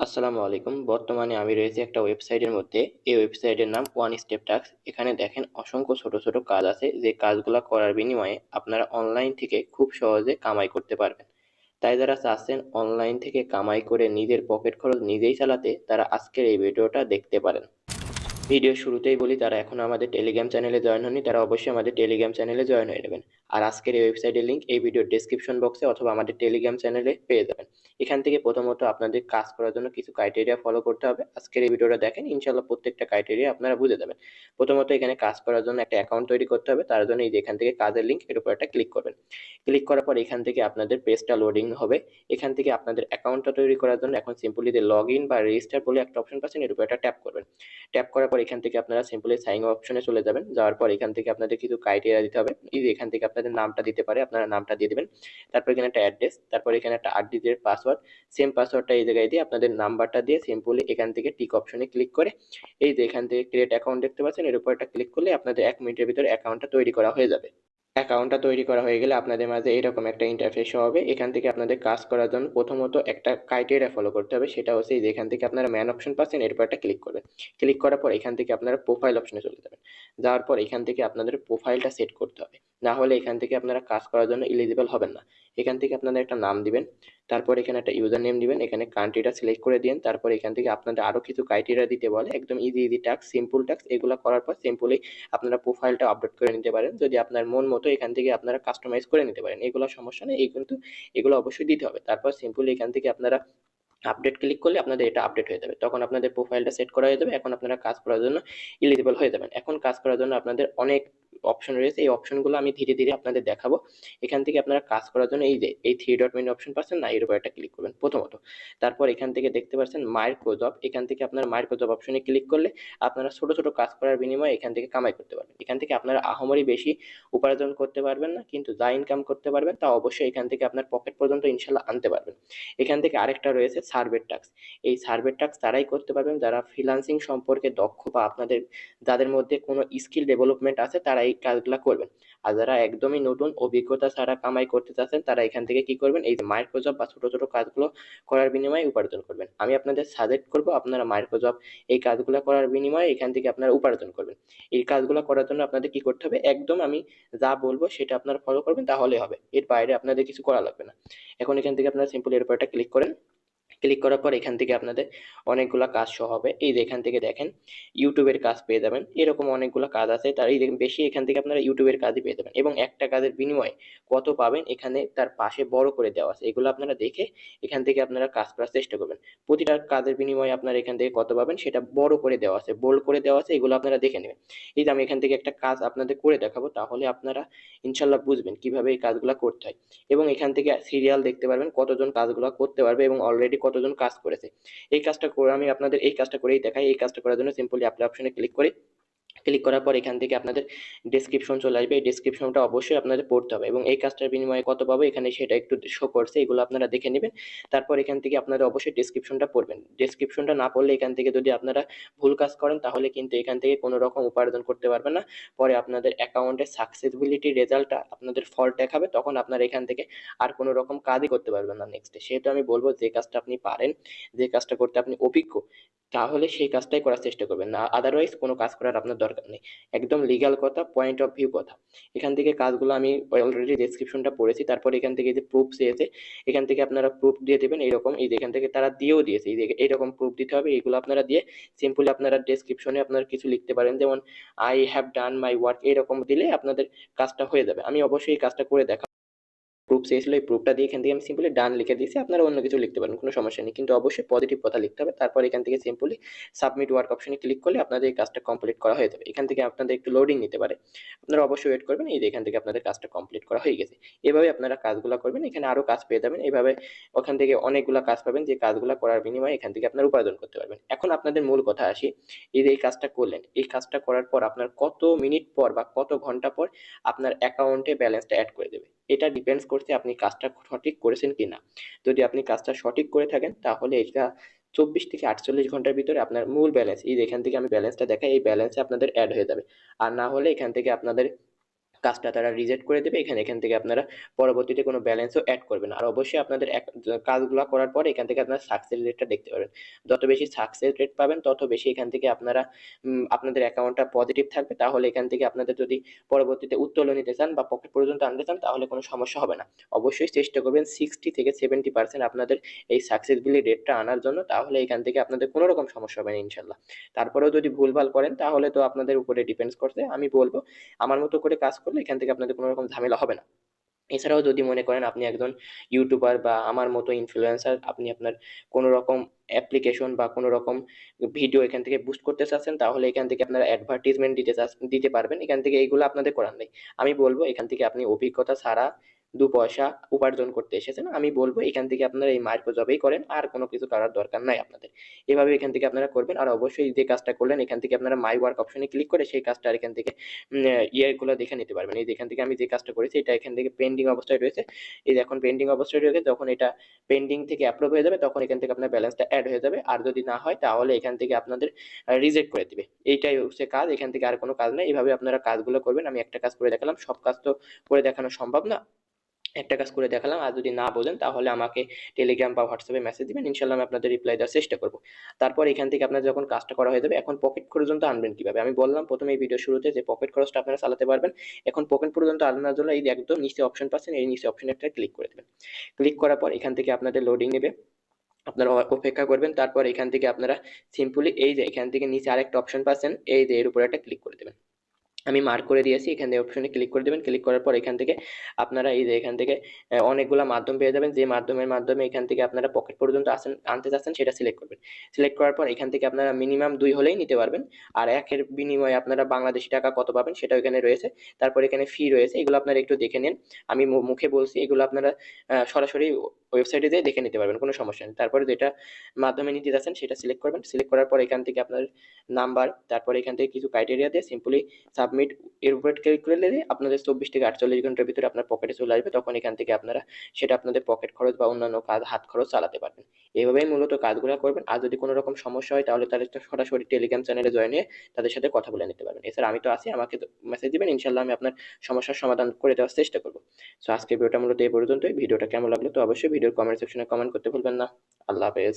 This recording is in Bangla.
আসসালামু আলাইকুম। বর্তমানে আমি রয়েছি একটা ওয়েবসাইটের মধ্যে। এই ওয়েবসাইটের নাম ওয়ান স্টেপ টাস্ক। এখানে দেখেন অসংখ্য ছোট ছোট কাজ আছে, যে কাজগুলো করার বিনিময়ে আপনারা অনলাইন থেকে খুব সহজে কামাই করতে পারবেন। তাই যারা চাচ্ছেন অনলাইন থেকে কামাই করে নিজের পকেট খরচ নিজেই চালাতে, তারা আজকের এই ভিডিওটা দেখতে পারেন। ভিডিও শুরুতেই বলি, যারা এখন আমাদের টেলিগ্রাম চ্যানেলে জয়েন হননি তারা অবশ্যই আমাদের টেলিগ্রাম চ্যানেলে জয়েন হয়ে নেবেন। আর আজকের এই ওয়েবসাইটের লিংক এই ভিডিওর ডেসক্রিপশন বক্সে অথবা আমাদের টেলিগ্রাম চ্যানেলে পেয়ে যাবেন। এখান থেকে প্রথমত আপনাদের কাজ করার জন্য কিছু ক্রাইটেরিয়া ফলো করতে হবে। আজকের এই ভিডিওটা দেখেন, ইনশাল্লাহ প্রত্যেকটা ক্রাইটেরিয়া আপনারা বুঝে যাবেন। প্রথমত এখানে কাজ করার জন্য একটা অ্যাকাউন্ট তৈরি করতে হবে। তার জন্য এই যে এখান থেকে কাজের লিংক, এর উপর একটা ক্লিক করবেন। ক্লিক করার পর এখান থেকে আপনাদের পেজটা লোডিং হবে। এখান থেকে আপনাদের অ্যাকাউন্টটা তৈরি করার জন্য এখন সিম্পলি যে লগ ইন বা রেজিস্টার বলে একটা অপশন পাচ্ছেন, এর উপর একটা ট্যাপ করবেন। ট্যাপ করার পর এখান থেকে আপনারা সিম্পলি সাইন অপশনে চলে যাবেন। যাওয়ার পর এখান থেকে আপনাদের কিছু ক্রাইটেরিয়া দিতে হবে। এই যে এখান থেকে আপনাদের নামটা দিতে পারে, আপনারা নামটা দিয়ে দিবেন। তারপর এখানে একটা অ্যাড্রেস, তারপর এখানে একটা 8 ডিজিটের পাসওয়ার্ড। সেম পাসওয়ার্ডটা এই জায়গায় দিয়ে আপনাদের নাম্বারটা দিয়ে সিম্পলি এখান থেকে টিক অপশনে ক্লিক করে এই যে এখান থেকে ক্রিয়েট অ্যাকাউন্ট দেখতে পাচ্ছেন, এর উপর একটা ক্লিক করলে আপনাদের 1 মিনিটের ভিতরে অ্যাকাউন্টটা তৈরি করা হয়ে যাবে। অ্যাকাউন্টটা তৈরি করা হয়ে গেলে আপনাদের মাঝে এরকম একটা ইন্টারফেস হবে। এখান থেকে আপনাদের কাজ করার জন্য প্রথমত একটা ক্রাইটেরিয়া ফলো করতে হবে, সেটা হচ্ছে এই যে এখান থেকে আপনারা ম্যান অপশন পাচ্ছেন, এরপর একটা ক্লিক করবেন। ক্লিক করার পর এখান থেকে আপনারা প্রোফাইল অপশনে চলে যাবেন। যাওয়ার পর এখান থেকে আপনাদের প্রোফাইলটা সেট করতে হবে, না হলে এখান থেকে আপনারা কাজ করার জন্য এলিজিবল হবেন না। এখান থেকে আপনাদের একটা নাম দিবেন, তারপর এখানে একটা ইউজার নেম দিবেন, এখানে কান্ট্রিটা সিলেক্ট করে দিন। তারপর এখান থেকে আপনাদের আরো কিছু ক্রাইটেরিয়া দিতে বলে, একদম easy easy task, simple task. এগুলো করার পর সিম্পলি আপনারা প্রোফাইলটা আপডেট করে নিতে পারেন। যদি আপনার মন মতো এখান থেকে আপনারা কাস্টমাইজ করে নিতে পারেন, এগুলো সমস্যা নেই। এই কিন্তু এগুলো অবশ্যই দিতে হবে। তারপর সিম্পলি এখান থেকে আপনারা আপডেট ক্লিক করলে আপনাদের এটা আপডেট হয়ে যাবে, তখন আপনাদের প্রোফাইলটা সেট করা হয়ে যাবে। এখন আপনারা কাজ করার জন্য এলিজিবল হয়ে যাবেন। এখন কাজ করার জন্য আপনাদের অনেক অপশন রয়েছে, এই অপশনগুলো আমি ধীরে ধীরে আপনাদের দেখাবো। এখান থেকে আপনারা কাজ করার জন্য এই যে এই থ্রি ডট মেনু অপশন পাচ্ছেন না, এর উপর একটা ক্লিক করবেন প্রথমত। তারপর এখান থেকে দেখতে পাচ্ছেন মাইক্রো জব, এখান থেকে আপনারা মাইক্রো জব অপশনে ক্লিক করলে আপনারা ছোট ছোট কাজ করার বিনিময়ে এখান থেকে কামাই করতে পারবেন। এখান থেকে আপনারা আহামরি বেশি উপার্জন করতে পারবেন না, কিন্তু যা ইনকাম করতে পারবেন তা অবশ্যই এখান থেকে আপনার পকেট পর্যন্ত ইনশাল্লাহ আনতে পারবেন। এখান থেকে আরেকটা রয়েছে সার্ভের টাস্ক। এই সার্ভের টাস্ক তারাই করতে পারবেন যারা ফ্রিল্যান্সিং সম্পর্কে দক্ষ, বা আপনাদের যাদের মধ্যে কোনো স্কিল ডেভেলপমেন্ট আছে তারা এই কাজগুলো করবেন। আর যারা একদমই নতুন, অভিজ্ঞতা ছাড়া কামাই করতে চাচ্ছেন, তারা এখান থেকে কি করবেন, এই যে মাইক্রোজব বা ছোট ছোট কাজগুলো করার বিনিময়ে উপার্জন করবেন। আমি আপনাদের সাজেস্ট করব আপনারা মাইক্রোজব এই কাজগুলো করার বিনিময়ে এখান থেকে আপনারা উপার্জন করবেন। এই কাজগুলো করার জন্য আপনাদের কি করতে হবে, একদম আমি যা বলবো সেটা আপনারা ফলো করবেন, তাহলে হবে। এর বাইরে আপনাদের কিছু করা লাগবে না। এখন এখান থেকে আপনারা সিম্পলি এর উপর একটা ক্লিক করেন। ক্লিক করার পর এখান থেকে আপনাদের অনেকগুলা কাজ শো হবে। এই যে এখান থেকে দেখেন ইউটিউবের কাজ পেয়ে যাবেন, এরকম অনেকগুলো কাজ আছে। তার এই দেখেন বেশি এখান থেকে আপনারা ইউটিউবের কাজই পেয়ে যাবেন, এবং একটা কাজের বিনিময়ে কত পাবেন এখানে তার পাশে বড় করে দেওয়া আছে। এগুলো আপনারা দেখে এখান থেকে আপনারা কাজ করার চেষ্টা করবেন। প্রতিটা কাজের বিনিময়ে আপনারা এখান থেকে কত পাবেন সেটা বড় করে দেওয়া আছে, বোল্ড করে দেওয়া আছে, এগুলো আপনারা দেখে নেবেন। এই যে আমি এখান থেকে একটা কাজ আপনাদের করে দেখাবো, তাহলে আপনারা ইনশাল্লাহ বুঝবেন কিভাবে এই কাজগুলো করতে হয়। এবং এখান থেকে সিরিয়াল দেখতে পারবেন কতজন কাজগুলো করতে পারবে এবং অলরেডি কতজন কাজ করেছে। এই কাজটা করে আমি আপনাদের এই কাজটা করেই দেখাই। এই কাজটা করার জন্য সিম্পলি অ্যাপ্লাই অপশনে ক্লিক করি। ক্লিক করার পর এখান থেকে আপনাদের ডেসক্রিপশন চলে আসবে। এই ডেসক্রিপশনটা অবশ্যই আপনাদের পড়তে হবে, এবং এই কাজটার বিনিময়ে কত পাবো এখানে সেটা একটু শো করছে, এগুলো আপনারা দেখে নেবেন। তারপর এখান থেকে আপনারা অবশ্যই ডেসক্রিপশনটা পড়বেন। ডেসক্রিপশনটা না পড়লে এখান থেকে যদি আপনারা ভুল কাজ করেন, তাহলে কিন্তু এখান থেকে কোনো রকম উপার্জন করতে পারবেন না। পরে আপনাদের অ্যাকাউন্টে সাকসেসবিলিটি রেজাল্টটা আপনাদের ফল্ট দেখাবে, তখন আপনারা এখান থেকে আর কোনো রকম কাজই করতে পারবেন না নেক্সটে। সেহেতু আমি বলবো যে কাজটা আপনি পারেন, যে কাজটা করতে আপনি অভিজ্ঞ, তাহলে সেই কাজটাই করার চেষ্টা করবেন, না আদারওয়াইজ কোনো কাজ করার আপনার দরকার নেই। একদম লিগ্যাল কথা, পয়েন্ট অফ ভিউ কথা। এখান থেকে কাজগুলো আমি অলরেডি ডেসক্রিপশনটা পড়েছি। তারপর এখান থেকে যে প্রুফ চেয়েছে, এখান থেকে আপনারা প্রুফ দিয়ে দেবেন এইরকম। এই যে এখান থেকে তারা দিয়েও দিয়েছে, এই যে এইরকম প্রুফ দিতে হবে। এগুলো আপনারা দিয়ে সিম্পলি আপনারা ডেসক্রিপশনে আপনারা কিছু লিখতে পারেন, যেমন I have done my work, এরকম দিলে আপনাদের কাজটা হয়ে যাবে। আমি অবশ্যই এই কাজটা করে দেখাবো। প্রুফ চেয়েছিল, এই প্রুফটা দিয়ে এখান থেকে আমি সিম্পলি ডান লিখে দিয়েছি। আপনারা অন্য কিছু লিখতে পারেন, কোনো সমস্যা নেই, কিন্তু অবশ্যই পজিটিভ কথা লিখতে হবে। তারপর এখান থেকে সিম্পলি সাবমিট ওয়ার্ক অপশনে ক্লিক করলে আপনাদের এই কাজটা কমপ্লিট করা হয়ে যাবে। এখান থেকে আপনাদের একটু লোডিং নিতে পারে, আপনারা অবশ্যই ওয়েট করবেন। এই যে এখান থেকে আপনাদের কাজটা কমপ্লিট করা হয়ে গেছে। এভাবে আপনারা কাজগুলো করবেন, এখানে আরো কাজ পেয়ে যাবেন। এইভাবে ওখান থেকে অনেকগুলো কাজ পাবেন, যে কাজগুলো করার বিনিময়ে এখান থেকে আপনারা উপার্জন করতে পারবেন। এখন আপনাদের মূল কথা আসি, এই যে এই কাজটা করলেন, এই কাজটা করার পর আপনার কত মিনিট পর বা কত ঘন্টা পর আপনার অ্যাকাউন্টে ব্যালেন্সটা অ্যাড করে দেবে, এটা ডিপেন্ডস করছে আপনি কাজটা সঠিক করেছেন কিনা। যদি আপনি কাজটা সঠিক করে থাকেন, তাহলে এটা 24 থেকে 48 ঘন্টার ভিতরে আপনার মূল ব্যালেন্স, এই যে এখান থেকে আমি ব্যালেন্সটা দেখাই, এই ব্যালেন্সে আপনাদের অ্যাড হয়ে যাবে। আর না হলে এখান থেকে আপনাদের কাজটা তারা রিজেক্ট করে দেবে। এখান থেকে আপনারা পরবর্তীতে কোনো ব্যালেন্সও অ্যাড করবেন না। আর অবশ্যই আপনাদের কাজগুলা করার পরে এখান থেকে আপনারা সাকসেস রেটটা দেখতে পারবেন। যত বেশি সাকসেস রেট পাবেন তত বেশি এখান থেকে আপনারা আপনাদের অ্যাকাউন্টটা পজিটিভ থাকবে। তাহলে এখান থেকে আপনাদের যদি পরবর্তীতে উত্তোলন নিতে চান বা পকেট পর্যন্ত আনতে চান তাহলে কোনো সমস্যা হবে না। অবশ্যই চেষ্টা করবেন 60 থেকে 70% আপনাদের এই সাকসেসবিলি রেটটা আনার জন্য। তাহলে এখান থেকে আপনাদের কোনো রকম সমস্যা হবে না ইনশাল্লাহ। তারপরেও যদি ভুলভাল করেন তাহলে তো আপনাদের উপরে ডিপেন্ডস করছে। আমি বলবো আমার মতো করে কাজ করলে এখান থেকে আপনাদের কোনো রকম ঝামেলা হবে না। এছাড়াও যদি মনে করেন আপনি একজন ইউটিউবার বা আমার মতো ইনফ্লুয়েন্সার, আপনি আপনার কোনো রকম অ্যাপ্লিকেশন বা কোনো রকম ভিডিও এখান থেকে বুস্ট করতে চাচ্ছেন, তাহলে এখান থেকে আপনারা অ্যাডভার্টিজমেন্ট দিতে পারবেন। এখান থেকে এইগুলো আপনাদের করার নেই। আমি বলবো এখান থেকে আপনি অভিজ্ঞতা ছাড়া দু পয়সা উপার্জন করতে এসেছেন, আমি বলবো এখান থেকে আপনারা এই মাইক্রো জবেই করেন, আর কোনো কিছু করার দরকার নাই আপনাদের। এভাবে এখান থেকে আপনারা করবেন। আর অবশ্যই যে কাজটা করলেন এখান থেকে আপনারা মাই ওয়ার্ক অপশনে ক্লিক করে সেই কাজটা আর এখান থেকে গুলো দেখে নিতে পারবেন। এই যে এখান থেকে আমি যে কাজটা করেছি এটা এখান থেকে পেন্ডিং অবস্থায় রয়েছে। এই যে এখন পেন্ডিং অবস্থায় রয়েছে, যখন এটা পেন্ডিং থেকে অ্যাপ্রুভ হয়ে যাবে তখন এখান থেকে আপনার ব্যালেন্সটা অ্যাড হয়ে যাবে। আর যদি না হয় তাহলে এখান থেকে আপনাদের রিজেক্ট করে দিবে। এইটাই হচ্ছে কাজ, এখান থেকে আর কোনো কাজ নেই। এইভাবে আপনারা কাজগুলো করবেন। আমি একটা কাজ করে দেখালাম, সব কাজ তো করে দেখানো সম্ভব না, একটা কাজ করে দেখালাম। আর যদি না বোঝেন তাহলে আমাকে টেলিগ্রাম বা হোয়াটসঅ্যাপে মেসেজ দিবেন, ইনশাল্লাহ আমি আপনাদের রিপ্লাই দেওয়ার চেষ্টা করব। তারপর এখান থেকে আপনার যখন কাজটা করা হয়ে যাবে, এখন পকেট পর্যন্ত আনবেন কিভাবে আমি বললাম প্রথমে এই ভিডিও শুরুতে যে পকেট খরচটা আপনারা চালাতে পারবেন। এখন পকেট পর্যন্ত আনার জন্য এই যে একদম নিচে অপশন পাচ্ছেন, এই নিচে অপশনে একটা ক্লিক করে দেবেন। ক্লিক করার পর এখান থেকে আপনাদের লোডিং নেবে, আপনারা অপেক্ষা করবেন। তারপর এখান থেকে আপনারা সিম্পলি এই যে এখান থেকে নিচে আরেকটা অপশন পাচ্ছেন, এই যে এর উপরে একটা ক্লিক করে দেবেন। আমি মার্ক করে দিয়েছি, এখান থেকে অপশনে ক্লিক করে দেবেন। ক্লিক করার পর এখান থেকে আপনারা এই যে এখান থেকে অনেকগুলা মাধ্যম পেয়ে যাবেন, যে মাধ্যমে এখান থেকে আপনারা পকেট পর্যন্ত আনতে চাচ্ছেন সেটা সিলেক্ট করবেন। সিলেক্ট করার পর এখান থেকে আপনারা মিনিমাম 2 হলেই নিতে পারবেন। আর একের বিনিময়ে আপনারা বাংলাদেশি টাকা কত পাবেন সেটাও এখানে রয়েছে। তারপর এখানে ফি রয়েছে, এগুলো আপনারা একটু দেখে নিন। আমি মুখে বলছি, এগুলো আপনারা সরাসরি ওয়েবসাইটে যেয়ে দেখে নিতে পারবেন, কোনো সমস্যা নেই। তারপরে যেটা মাধ্যমে নিতে যাচ্ছেন সেটা সিলেক্ট করবেন। সিলেক্ট করার পর এখান থেকে আপনার নাম্বার, তারপর এখান থেকে কিছু ক্রাইটেরিয়া দিয়ে সিম্পলি সাবমিট এর উপরে ক্লিক করে দিলে আপনাদের 24 থেকে 48 ঘন্টার ভিতরে আপনার পকেটে চলে আসবে। তখন এখান থেকে আপনারা সেটা আপনাদের পকেট খরচ বা অন্যান্য কাজ হাত খরচ চালাতে পারবেন। এইভাবেই মূলত কাজগুলো করবেন। আর যদি কোনো রকম সমস্যা হয় তাহলে তাদের সরাসরি টেলিগ্রাম চ্যানেলে জয়েন হয়ে তাদের সাথে কথা বলে নিতে পারবেন। এছাড়া আমি তো আছি, আমাকে মেসেজ দিবেন, ইনশাল্লাহ আমি আপনার সমস্যার সমাধান করে দেওয়ার চেষ্টা করবো। সো আজকের ভিডিওটা মূলত এই পর্যন্তই। ভিডিওটা কেমন লাগলো তো অবশ্যই ভিডিওর কমেন্ট সেকশনে কমেন্ট করতে ভুলবেন না। আল্লাহ হাফেজ।